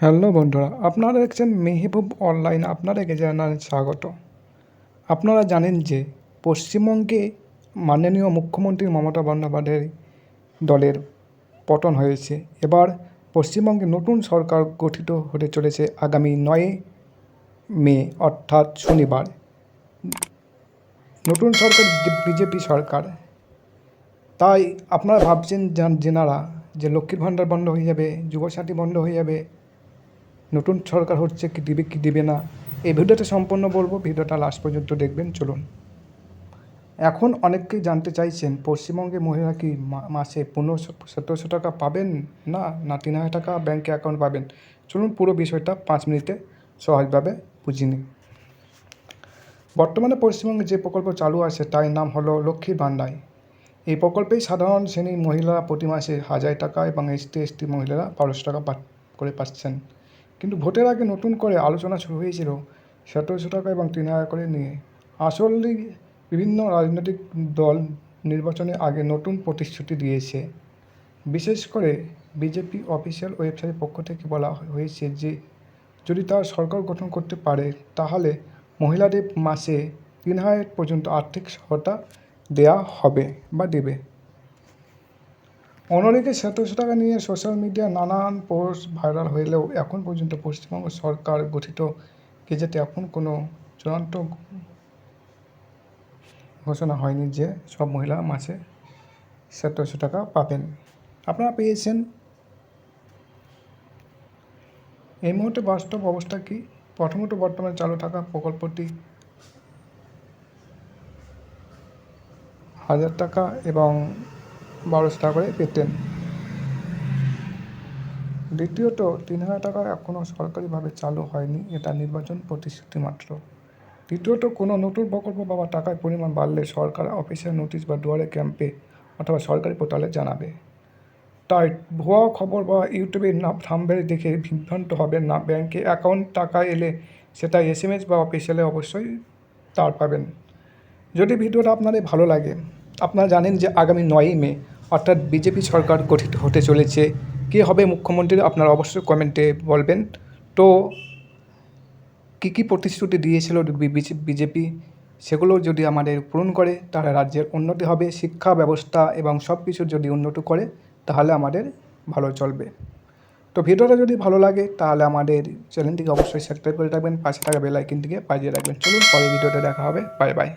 Hello বন্ধুরা, আপনারা দেখছেন মেহবুব অনলাইন, আপনাদেরকে জানাই স্বাগত। আপনারা জানেন যে পশ্চিমবঙ্গে মাননীয় মুখ্যমন্ত্রী মমতা বন্দ্যোপাধ্যায়ের দলের পতন হয়েছে। এবার পশ্চিমবঙ্গে নতুন সরকার গঠিত হতে চলেছে আগামী 9 মে অর্থাৎ শনিবার। নতুন সরকার বিজেপি সরকার। তাই আপনারা ভাবছেন যেনারা যে লক্ষ্মীর ভাণ্ডার বন্ধ হয়ে যাবে, যুবসাথী বন্ধ হয়ে যাবে, নতুন সরকার হচ্ছে কি দিবে কি দিবে না, এই ভিডিওটা সম্পূর্ণ বলবো, ভিডিওটা লাস্ট পর্যন্ত দেখবেন। চলুন। এখন অনেকেই জানতে চাইছেন পশ্চিমবঙ্গে মহিলা কি মাসে 1500-1700 টাকা পাবেন না 3000 টাকা ব্যাঙ্কে অ্যাকাউন্ট পাবেন। চলুন পুরো বিষয়টা 5 মিনিটে সহজভাবে বুঝিয়ে নিই। বর্তমানে পশ্চিমবঙ্গে যে প্রকল্প চালু আছে তার নাম হলো লক্ষ্মীর ভাণ্ডার। এই প্রকল্পেই সাধারণ শ্রেণীর মহিলারা প্রতি মাসে 1000 টাকা এবং ST মহিলারা 1200 টাকা করে পাচ্ছেন। কিন্তু ভোটের আগে নতুন করে আলোচনা শুরু হয়েছিল 1700 টাকা এবং 3000 করে নিয়ে। আসলে বিভিন্ন রাজনৈতিক দল নির্বাচনের আগে নতুন প্রতিশ্রুতি দিয়েছে। বিশেষ করে বিজেপি অফিসিয়াল ওয়েবসাইটের পক্ষ থেকে বলা হয়েছে যে যদি তারা সরকার গঠন করতে পারে তাহলে মহিলাদের মাসে 3000 পর্যন্ত আর্থিক সহায়তা দেওয়া হবে বা দেবে। অন্যদিকে 1700 টাকা নিয়ে সোশ্যাল মিডিয়ায় নানান পোস্ট ভাইরাল হলেও এখন পর্যন্ত পশ্চিমবঙ্গ সরকার গঠিত গেজেটে এখন কোনো চূড়ান্ত ঘোষণা হয়নি যে সব মহিলা মাসে 1700 টাকা পাবেন। আপনারা পেয়েছেন। এই মুহূর্তে বাস্তব অবস্থা কি? প্রথমত বর্তমানে চালু থাকা প্রকল্পটি 1000 টাকা এবং 1200 টাকা করে পেতেন। দ্বিতীয়ত 3000 টাকা এখনও সরকারিভাবে চালু হয়নি, এটা নির্বাচন প্রতিশ্রুতি মাত্র। তৃতীয়ত কোনো নতুন প্রকল্প বা টাকার পরিমাণ বাড়লে সরকার অফিসিয়াল নোটিশ বা দুয়ারে ক্যাম্পে অথবা সরকারি পোর্টালে জানাবে। তাই ভুয়া খবর বা ইউটিউবে থাম্বনেল দেখে বিভ্রান্ত হবেন না। ব্যাংকে অ্যাকাউন্ট টাকা এলে সেটা SMS বা অফিসিয়ালে অবশ্যই তার পাবেন। যদি ভিডিওটা আপনাদের ভালো লাগে, আপনারা জানেন যে আগামী 9 মে অর্থাৎ বিজেপি সরকার গঠিত হতে চলেছে। কে হবে মুখ্যমন্ত্রী আপনারা অবশ্যই কমেন্টে বলবেন। তো কী প্রতিশ্রুতি দিয়েছিল বিজেপি, সেগুলো যদি আমাদের পূরণ করে তাহলে রাজ্যের উন্নতি হবে। শিক্ষা ব্যবস্থা এবং সব কিছু যদি উন্নত করে তাহলে আমাদের ভালো চলবে। তো ভিডিওটা যদি ভালো লাগে তাহলে আমাদের চ্যানেলটিকে অবশ্যই সাবস্ক্রাইব করে রাখবেন, পাশে থাকা বেল আইকনটিকে বাজিয়ে রাখবেন। চলুন পরের ভিডিওতে দেখা হবে। Bye bye.